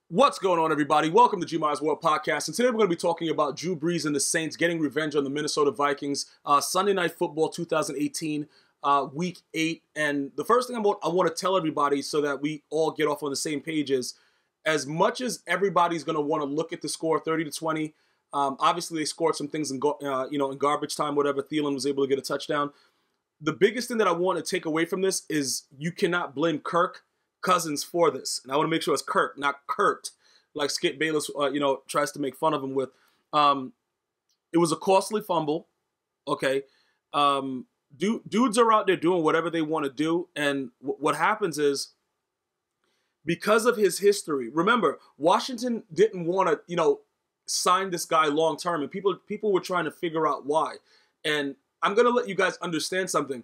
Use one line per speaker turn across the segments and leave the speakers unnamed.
What's going on, everybody? Welcome to G-Miles World Podcast, and today we're going to be talking about Drew Brees and the Saints getting revenge on the Minnesota Vikings. Sunday Night Football 2018, Week 8. And the first thing I want to tell everybody so that we all get off on the same page is, as much as everybody's going to want to look at the score 30-20, obviously they scored some things in garbage time, whatever. Thielen was able to get a touchdown. The biggest thing that I want to take away from this is you cannot blame Kirk Cousins for this, and I want to make sure it's Kirk, not Kurt, like Skip Bayless, tries to make fun of him with. It was a costly fumble. Okay, dudes are out there doing whatever they want to do, and what happens is, because of his history. Remember, Washington didn't want to, sign this guy long term, and people were trying to figure out why. And I'm gonna let you guys understand something.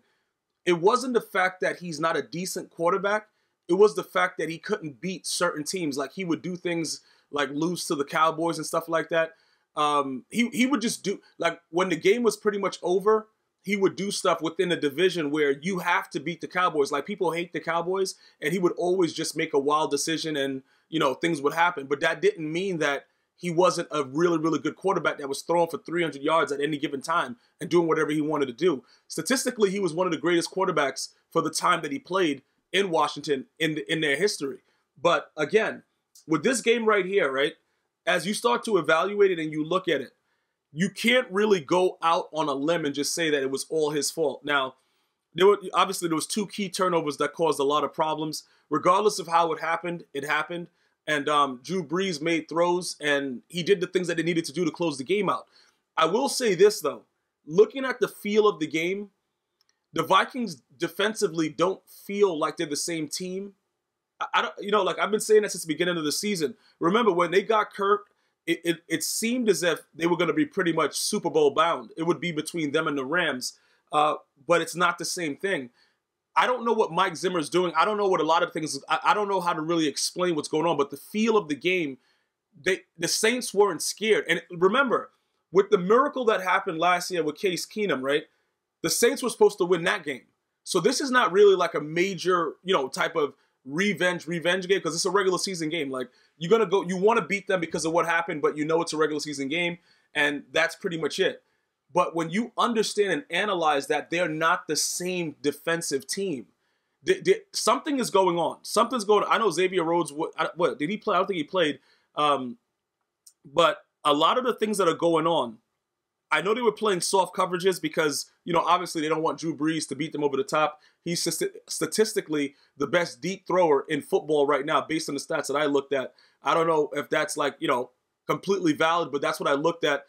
It wasn't the fact that he's not a decent quarterback. It was the fact that he couldn't beat certain teams. Like, he would do things like lose to the Cowboys and stuff like that. He would just do, like, when the game was pretty much over, he would do stuff within the division where you have to beat the Cowboys. Like, people hate the Cowboys, and he would always just make a wild decision and, things would happen. But that didn't mean that he wasn't a really, really good quarterback that was throwing for 300 yards at any given time and doing whatever he wanted to do. Statistically, he was one of the greatest quarterbacks for the time that he played in Washington in their history. But again, with this game right here, right, as you start to evaluate it and you look at it, you can't really go out on a limb and just say that it was all his fault. Now, obviously there was two key turnovers that caused a lot of problems. Regardless of how it happened, and Drew Brees made throws, and he did the things that they needed to do to close the game out. I will say this, though. Looking at the feel of the game, the Vikings defensively don't feel like they're the same team. I don't, like I've been saying that since the beginning of the season. Remember, when they got Kirk, it seemed as if they were going to be pretty much Super Bowl bound. It would be between them and the Rams, but it's not the same thing. I don't know what Mike Zimmer's doing. I don't know what a lot of things. I don't know how to really explain what's going on. But the feel of the game, the Saints weren't scared. And remember, with the miracle that happened last year with Case Keenum, right? The Saints were supposed to win that game. So this is not really like a major, type of revenge game, because it's a regular season game. Like, you want to beat them because of what happened, but it's a regular season game, and that's pretty much it. But when you understand and analyze that they're not the same defensive team, something is going on. Something's going on. I know Xavier Rhodes, what did he play? I don't think he played. But a lot of the things that are going on, I know they were playing soft coverages because, obviously they don't want Drew Brees to beat them over the top. He's statistically the best deep thrower in football right now, based on the stats that I looked at. I don't know if that's completely valid, but that's what I looked at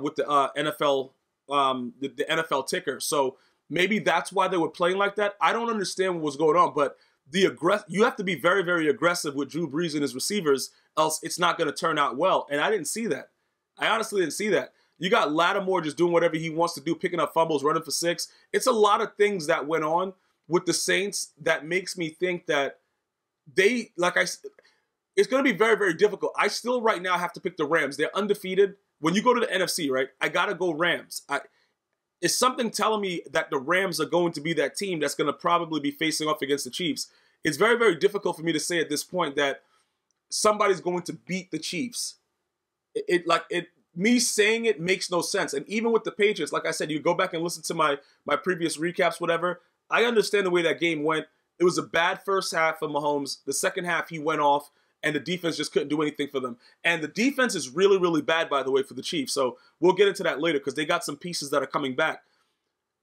with the NFL, the NFL ticker. So maybe that's why they were playing like that. I don't understand what was going on, but you have to be very, very aggressive with Drew Brees and his receivers, else it's not going to turn out well. And I didn't see that. I honestly didn't see that. You got Lattimore just doing whatever he wants to do, picking up fumbles, running for 6. It's a lot of things that went on with the Saints that makes me think that it's going to be very, very difficult. I still right now have to pick the Rams. They're undefeated. When you go to the NFC, right, I got to go Rams. It's something telling me that the Rams are going to be that team that's going to probably be facing off against the Chiefs. It's very, very difficult for me to say at this point that somebody's going to beat the Chiefs. Me saying it makes no sense. And even with the Patriots, like I said, you go back and listen to my previous recaps, whatever. I understand the way that game went. It was a bad first half for Mahomes. The second half, he went off, and the defense just couldn't do anything for them. And the defense is really, really bad, by the way, for the Chiefs. So we'll get into that later because they got some pieces that are coming back.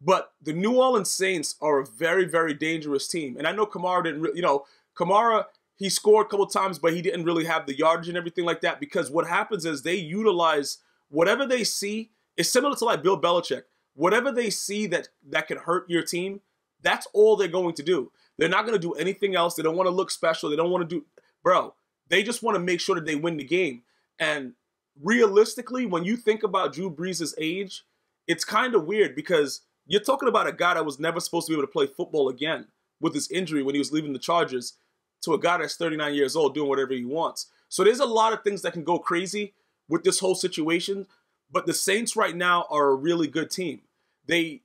But the New Orleans Saints are a very, very dangerous team. And I know Kamara didn't Kamara, he scored a couple times, but he didn't really have the yardage and everything like that, because what happens is they utilize whatever they see. Is similar to like Bill Belichick. Whatever they see that can hurt your team, that's all they're going to do. They're not going to do anything else. They don't want to look special. They don't want to do, they just want to make sure that they win the game. And realistically, when you think about Drew Brees' age, it's kind of weird because you're talking about a guy that was never supposed to be able to play football again with his injury when he was leaving the Chargers, to a guy that's 39 years old doing whatever he wants. So there's a lot of things that can go crazy with this whole situation, but the Saints right now are a really good team. The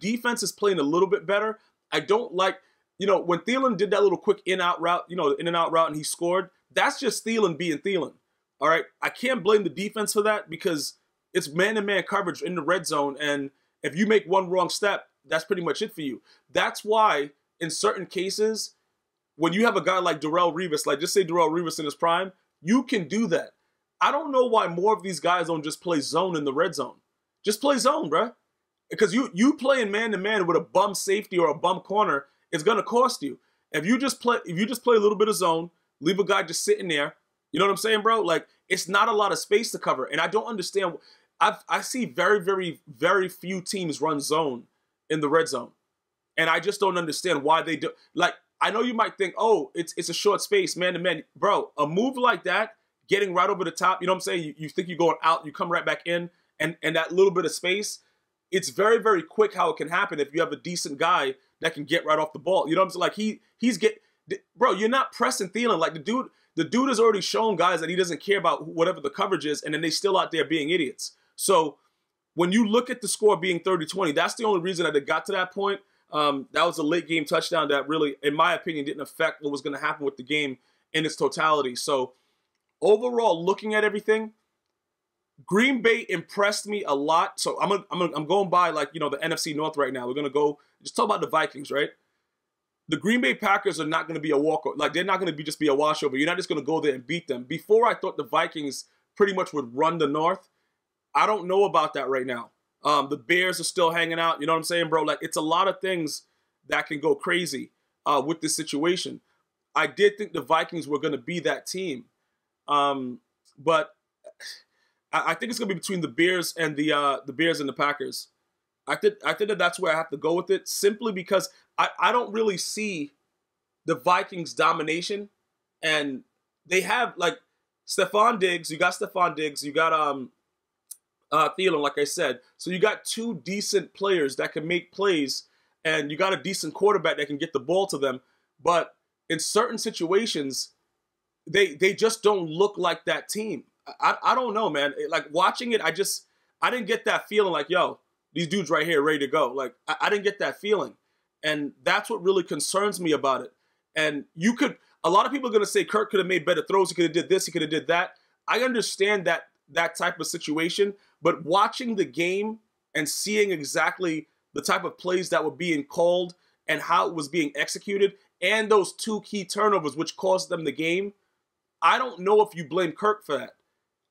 defense is playing a little bit better. I don't like, when Thielen did that little quick in and out route and he scored, That's just Thielen being Thielen. All right, I can't blame the defense for that because it's man-to-man coverage in the red zone, and if you make one wrong step, that's pretty much it for you. That's why in certain cases, when you have a guy like Darrelle Revis, like just say Darrelle Revis in his prime, you can do that. I don't know why more of these guys don't just play zone in the red zone. Just play zone, bruh. Because you playing man-to-man with a bum safety or a bum corner, it's going to cost you. If you just play a little bit of zone, leave a guy just sitting there, you know what I'm saying, bro? Like, it's not a lot of space to cover. And I don't understand. I see very, very, very few teams run zone in the red zone. And I just don't understand why they do. Like, I know you might think, oh, it's a short space, man-to-man. Bro, a move like that, getting right over the top, you know what I'm saying? You think you're going out, you come right back in, and that little bit of space, it's very, very quick how it can happen if you have a decent guy that can get right off the ball. You know what I'm saying? Like, bro, you're not pressing Thielen. Like, the dude has already shown guys that he doesn't care about whatever the coverage is, and then they still out there being idiots. So when you look at the score being 30-20, that's the only reason that it got to that point. That was a late game touchdown that really, in my opinion, didn't affect what was going to happen with the game in its totality. So overall, looking at everything, Green Bay impressed me a lot. So I'm going by, like, you know, the NFC North right now. We're going to go just talk about the Vikings, right? The Green Bay Packers are not going to be a walkover. Like, they're not going to just be a washover. You're not just going to go there and beat them. Before, I thought the Vikings pretty much would run the North. I don't know about that right now. The Bears are still hanging out. You know what I'm saying, bro? Like, it's a lot of things that can go crazy with this situation. I did think the Vikings were going to be that team. But I think it's going to be between the Bears and the Packers. I think that that's where I have to go with it, simply because I don't really see the Vikings domination. And they have, like, Stephon Diggs. You got Stephon Diggs. You got Thielen, like I said. So you got two decent players that can make plays, and you got a decent quarterback that can get the ball to them. But in certain situations, they just don't look like that team. I don't know, man. Like, watching it, I didn't get that feeling like, yo, these dudes right here ready to go. Like, I didn't get that feeling. And that's what really concerns me about it. And a lot of people are going to say Kirk could have made better throws. He could have did this. He could have did that. I understand that type of situation. But watching the game and seeing exactly the type of plays that were being called and how it was being executed, and those two key turnovers which cost them the game, I don't know if you blame Kirk for that.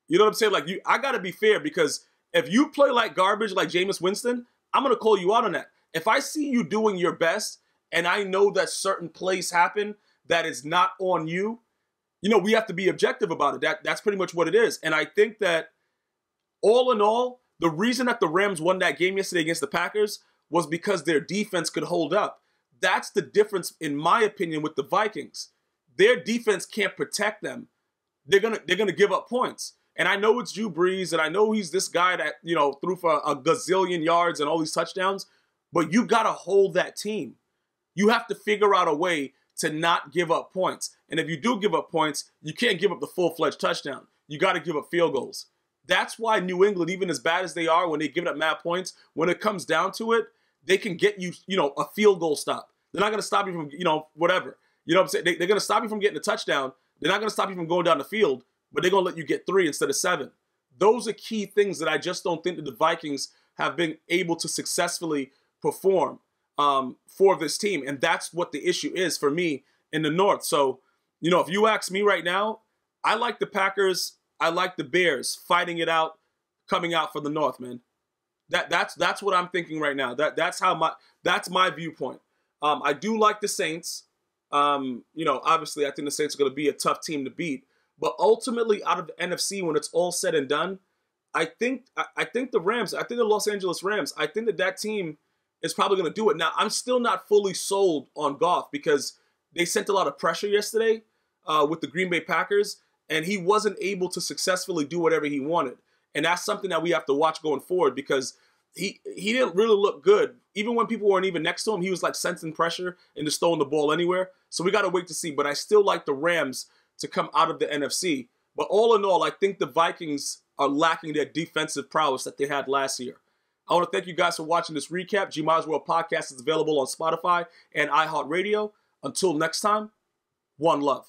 You know what I'm saying? Like, I got to be fair, because if you play like garbage like Jameis Winston, I'm going to call you out on that. If I see you doing your best and I know that certain plays happen that is not on you, you know, we have to be objective about it. That's pretty much what it is. And I think that all in all, the reason that the Rams won that game yesterday against the Packers was because their defense could hold up. That's the difference, in my opinion, with the Vikings. Their defense can't protect them. They're gonna give up points. And I know it's Drew Brees, and I know he's this guy that, you know, threw for a gazillion yards and all these touchdowns, but you got to hold that team. You have to figure out a way to not give up points. And if you do give up points, you can't give up the full-fledged touchdown. You got to give up field goals. That's why New England, even as bad as they are when they give up mad points, when it comes down to it, they can get you, you know, a field goal stop. They're not going to stop you from, you know, whatever. You know what I'm saying? They're going to stop you from getting a touchdown. They're not going to stop you from going down the field, but they're going to let you get 3 instead of 7. Those are key things that I just don't think that the Vikings have been able to successfully perform for this team. And that's what the issue is for me in the North. So, you know, if you ask me right now, I like the Packers. I like the Bears fighting it out, coming out for the North, man. That's what I'm thinking right now. That's my viewpoint. I do like the Saints. You know, obviously, I think the Saints are going to be a tough team to beat. But ultimately, out of the NFC, when it's all said and done, I think the Rams, I think the Los Angeles Rams, I think that team is probably going to do it. Now, I'm still not fully sold on Goff because they sent a lot of pressure yesterday with the Green Bay Packers, and he wasn't able to successfully do whatever he wanted. And that's something that we have to watch going forward, because he didn't really look good. Even when people weren't even next to him, he was like sensing pressure and just throwing the ball anywhere. So we got to wait to see. But I still like the Rams to come out of the NFC. But all in all, I think the Vikings are lacking their defensive prowess that they had last year. I want to thank you guys for watching this recap. G-Miles World Podcast is available on Spotify and iHeartRadio. Until next time, one love.